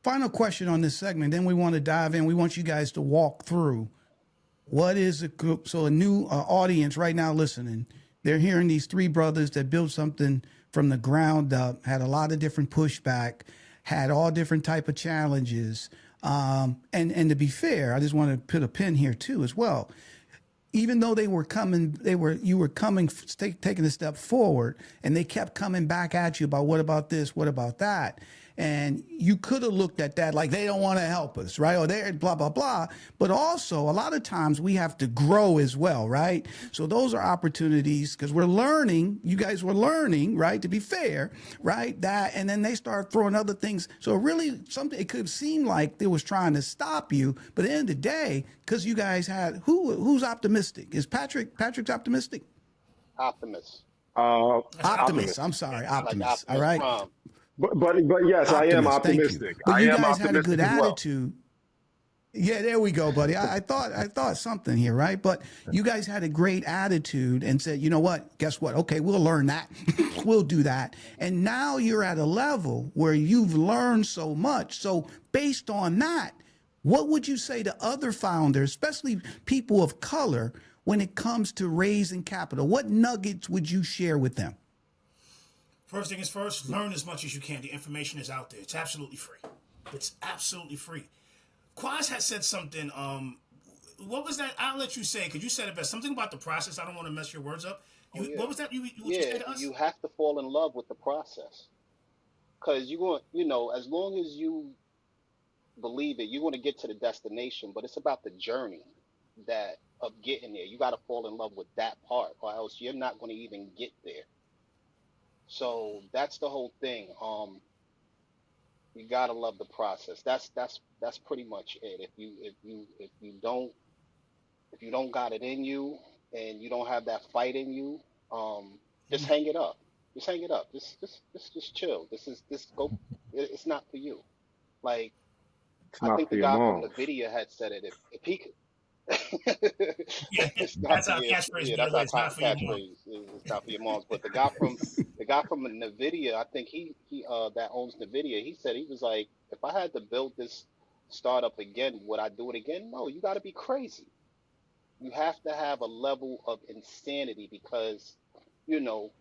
final question on this segment. Then we want to dive in. We want you guys to walk through what is a group. So a new audience right now listening, they're hearing these three brothers that built something from the ground up, had a lot of different pushback, had all different type of challenges. And to be fair, I just want to put a pin here too as well. Even though you were taking a step forward, and they kept coming back at you about what about this, what about that, and you could have looked at that like they don't want to help us, right? Or they're blah blah blah. But also, a lot of times we have to grow as well, right? So those are opportunities because we're learning. You guys were learning, right? To be fair, right? That, and then they start throwing other things. So really, something it could seem like they was trying to stop you, but at the end of the day, because you guys had who's optimistic? Is Patrick's optimistic? Optimist. Optimist. I'm sorry, optimist. Like All right. Prime. But yes, I am Optimist, thank you. optimistic. But I you am guys had a optimistic good as well. attitude. Yeah, there we go, buddy. I thought something here, right? But you guys had a great attitude and said, you know what? Guess what? Okay, we'll learn that. We'll do that. And now you're at a level where you've learned so much. So based on that, what would you say to other founders, especially people of color, when it comes to raising capital? What nuggets would you share with them? First thing is first, learn as much as you can. The information is out there. It's absolutely free. It's absolutely free. Kwaz had said something. What was that? I'll let you say, because you said it best. Something about the process. I don't want to mess your words up. What was that? You said to us? You have to fall in love with the process. Because you're going, as long as you believe it, you're going to get to the destination. But it's about the journey of getting there. You got to fall in love with that part, or else you're not going to even get there. So that's the whole thing. You gotta love the process. That's pretty much it. If you don't got it in you and you don't have that fight in you, just hang it up. Just hang it up. Just chill. Go. It's not for you. Like It's I not think for the your guy from moms. the video had said it. If he could. Yeah, It's not that's for our your, catchphrase, yeah, by that's the way. our It's not for your mom. catchphrase. It's not for your moms. But the guy from Nvidia, I think he that owns Nvidia. He said he was like, if I had to build this startup again, would I do it again? No, you got to be crazy. You have to have a level of insanity because you're going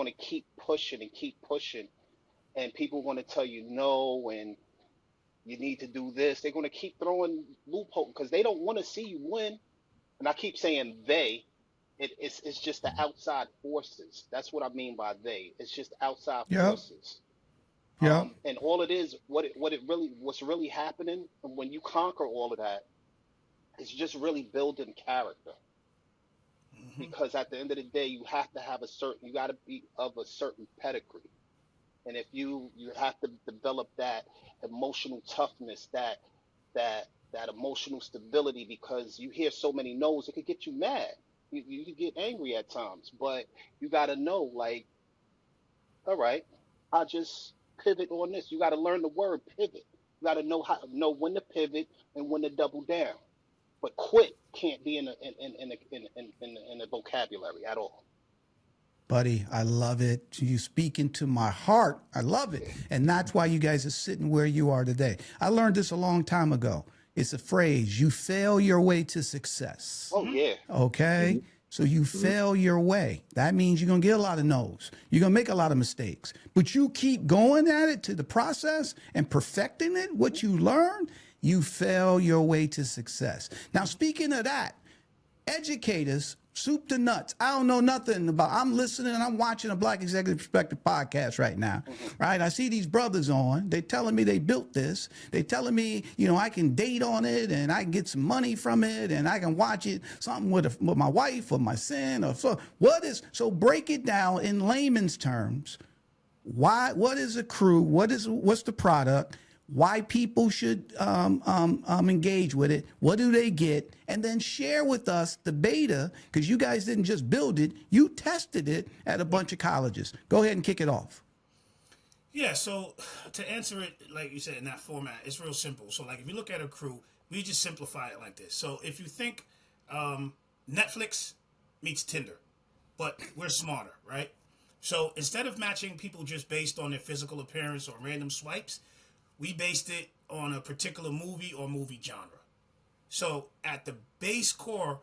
to keep pushing, and people are going to tell you no, and you need to do this. They're going to keep throwing loopholes because they don't want to see you win. And I keep saying they. It's just the outside forces. That's what I mean by they. It's just outside Yep. forces. Yep. And all it is, what's really happening when you conquer all of that, is just really building character. Because at the end of the day, you have to have you got to be of a certain pedigree. And if you have to develop that emotional toughness, that emotional stability, because you hear so many no's, it could get you mad. You could get angry at times, but you got to know, like, all right, I'll just pivot on this. You got to learn the word pivot. You got to know when to pivot and when to double down. But quit can't be in the vocabulary at all. Buddy, I love it. You speak into my heart. I love it. And that's why you guys are sitting where you are today. I learned this a long time ago. It's a phrase, you fail your way to success. Oh yeah. Okay? So you fail your way. That means you're going to get a lot of no's. You're going to make a lot of mistakes. But you keep going at it to the process and perfecting it, what you learn, you fail your way to success. Now, speaking of that, educators, soup to nuts. I don't know nothing about. I'm listening and I'm watching a Black Executive Perspective podcast right now, right? I see these brothers on. They telling me they built this. They telling me, I can date on it and I can get some money from it and I can watch it something with my wife or my son or so. So break it down in layman's terms. What is Akcru? What's the product? Why people should engage with it, what do they get, and then share with us the beta, because you guys didn't just build it, you tested it at a bunch of colleges. Go ahead and kick it off. Yeah, so to answer it, like you said, in that format, it's real simple. So like if you look at Akcru, we just simplify it like this. So if you think Netflix meets Tinder, but we're smarter, right? So instead of matching people just based on their physical appearance or random swipes, we based it on a particular movie or movie genre. So at the base core,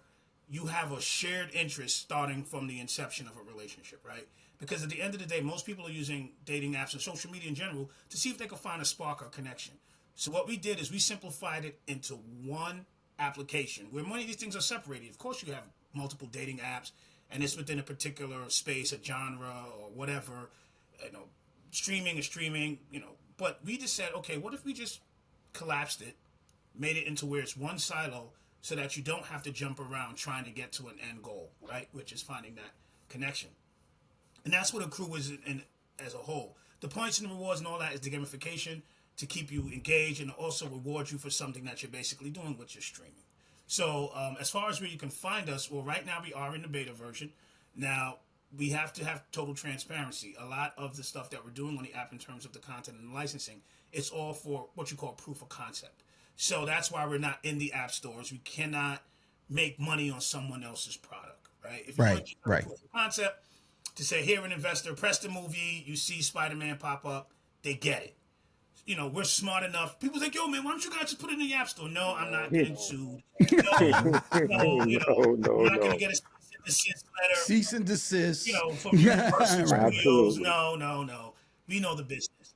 you have a shared interest starting from the inception of a relationship, right? Because at the end of the day, most people are using dating apps and social media in general to see if they can find a spark or connection. So what we did is we simplified it into one application where many of these things are separated. Of course, you have multiple dating apps, and it's within a particular space, a genre, or whatever. Streaming is streaming. But we just said, okay, what if we just collapsed it, made it into where it's one silo, so that you don't have to jump around trying to get to an end goal, right? Which is finding that connection. And that's what Akcru is in as a whole. The points and the rewards and all that is the gamification to keep you engaged and also reward you for something that you're basically doing with your streaming. So as far as where you can find us, well, right now we are in the beta version. Now, we have to have total transparency. A lot of the stuff that we're doing on the app in terms of the content and the licensing, it's all for what you call proof of concept. So that's why we're not in the app stores. We cannot make money on someone else's product, right? If you Right. proof of concept to say, here, an investor, press the movie, you see Spider-Man pop up, they get it. We're smart enough. People think, yo, man, why don't you guys just put it in the app store? No, I'm not getting sued. No, No, I'm not going to no. get a cease and desist letter. Cease and desist. From Universal Studios. Absolutely. No. We know the business.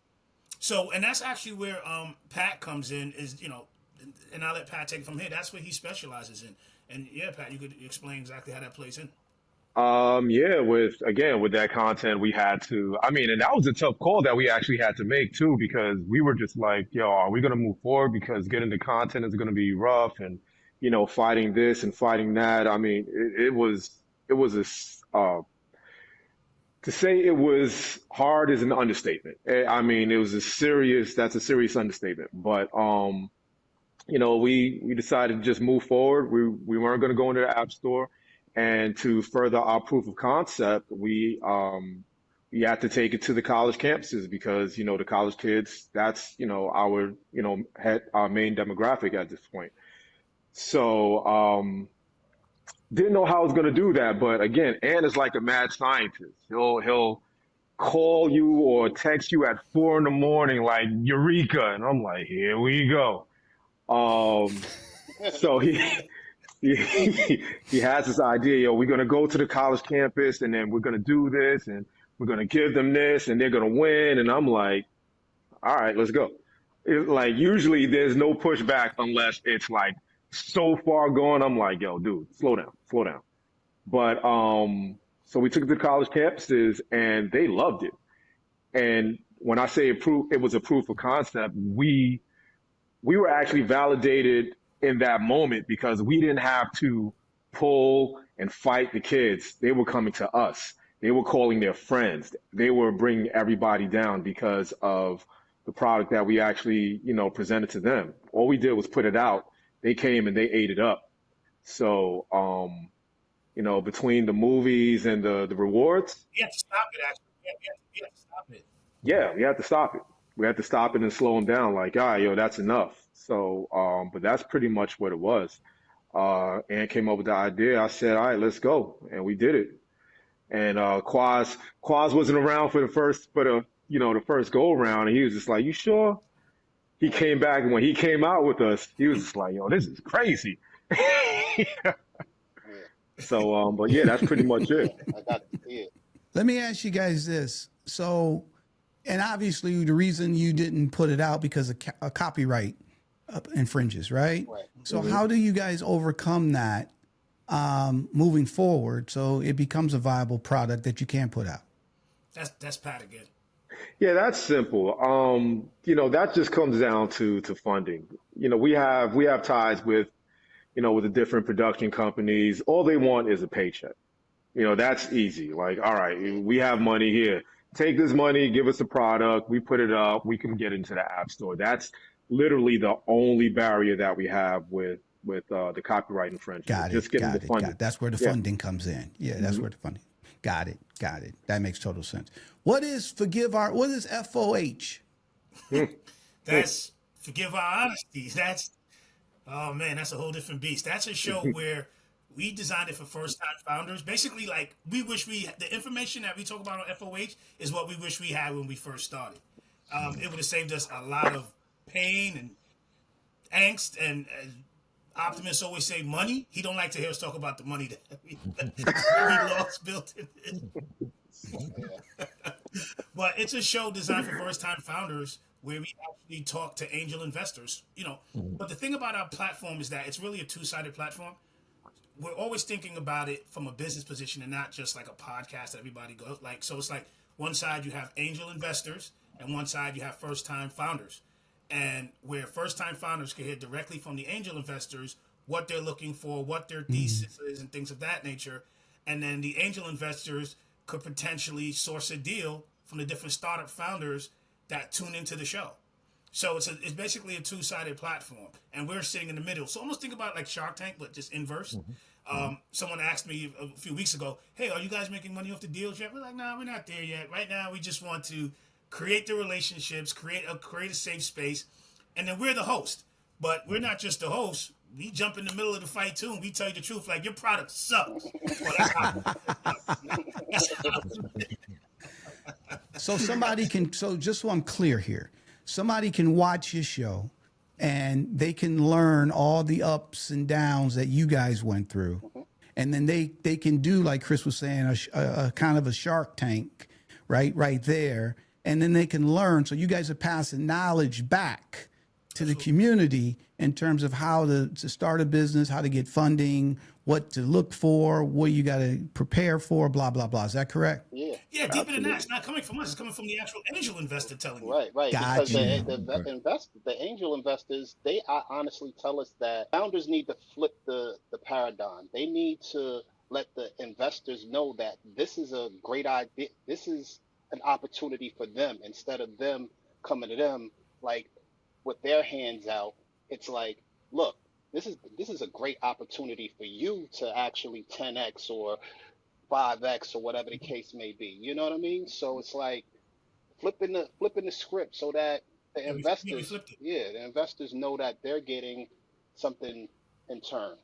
So, and that's actually where Pat comes in, and I'll let Pat take it from here. That's what he specializes in. And yeah, Pat, you could explain exactly how that plays in. Yeah, with that content, we had to, and that was a tough call that we actually had to make too, because we were just like, yo, are we going to move forward? Because getting the content is going to be rough and, fighting this and fighting that. To say it was hard is an understatement. That's a serious understatement. But, we decided to just move forward. We weren't going to go into the app store. And to further our proof of concept, we had to take it to the college campuses because, the college kids, that's, our main demographic at this point. So, didn't know how I was going to do that. But again, Ant is like a mad scientist. He'll call you or text you at 4 a.m, like, Eureka. And I'm like, here we go. So he has this idea, yo, we're going to go to the college campus and then we're going to do this and we're going to give them this and they're going to win. And I'm like, all right, let's go. Like, usually there's no pushback unless it's like so far gone. I'm like, yo, dude, slow down. But, so we took it to the college campuses and they loved it. And when I say it was a proof of concept, we were actually validated in that moment because we didn't have to pull and fight the kids. They were coming to us. They were calling their friends. They were bringing everybody down because of the product that we actually, presented to them. All we did was put it out. They came and they ate it up. So, between the movies and the rewards. You have to stop it, actually. You have to stop it. Yeah, we had to stop it. We had to stop it and slow them down. Like, all right, yo, that's enough. So, but that's pretty much what it was. And came up with the idea. I said, all right, let's go. And we did it. And Kwaz wasn't around for the first go around. And he was just like, you sure? He came back, and when he came out with us, he was just like, yo, this is crazy. So, but yeah, that's pretty much it. I got to see it. Let me ask you guys this. So, and obviously the reason you didn't put it out because of a copyright infringes, right? Right. So how do you guys overcome that moving forward so it becomes a viable product that you can put out? That's Pat again. Yeah, that's simple. That just comes down to funding. We have ties with the different production companies. All they want is a paycheck. That's easy. Like, all right, we have money here. Take this money, give us a product. We put it up. We can get into the app store. That's literally the only barrier that we have with the copyright infringement. Got it. Just getting the funding. That's where the funding comes in. Yeah, that's where the funding. Got it. That makes total sense. What is FOH? That's Forgive Our Honesty. Oh man, that's a whole different beast. That's a show where we designed it for first-time founders. Basically, like, the information that we talk about on FOH is what we wish we had when we first started. It would have saved us a lot of pain and angst, and optimists always say money. He don't like to hear us talk about the money that we lost built in it. But it's a show designed for first-time founders where we actually talk to angel investors. But the thing about our platform is that it's really a two-sided platform. We're always thinking about it from a business position and not just like a podcast that everybody goes like. So it's like one side you have angel investors and one side you have first-time founders. And where first-time founders can hear directly from the angel investors what they're looking for, what their thesis is, and things of that nature. And then the angel investors could potentially source a deal from the different startup founders that tune into the show. So it's basically a two-sided platform, and we're sitting in the middle. So almost think about like Shark Tank, but just inverse. Someone asked me a few weeks ago, "Hey, are you guys making money off the deals yet?" We're like, "No, we're not there yet. Right now, we just want to create the relationships, create a safe space, and then we're the host. But we're not just the host. We jump in the middle of the fight too, and we tell you the truth. Like, your product sucks." Well, that's how So somebody can, so just so I'm clear here, somebody can watch your show and they can learn all the ups and downs that you guys went through. And then they can do, like Chris was saying, a kind of a Shark Tank, right there. And then they can learn. So you guys are passing knowledge back to the community in terms of how to start a business, how to get funding, what to look for, what you got to prepare for, blah, blah, blah. Is that correct? Yeah. Yeah, deeper than that. It's not coming from us. It's coming from the actual angel investor telling you. Right. Because Gotcha. the angel investors, they honestly tell us that founders need to flip the paradigm. They need to let the investors know that this is a great idea. This is an opportunity for them instead of them coming to them like with their hands out. It's like, look, this is a great opportunity for you to actually 10x or 5x or whatever the case may be. You know what I mean? So it's like flipping the script so that the Yeah, we investors, flipped it. the investors know that they're getting something in turn.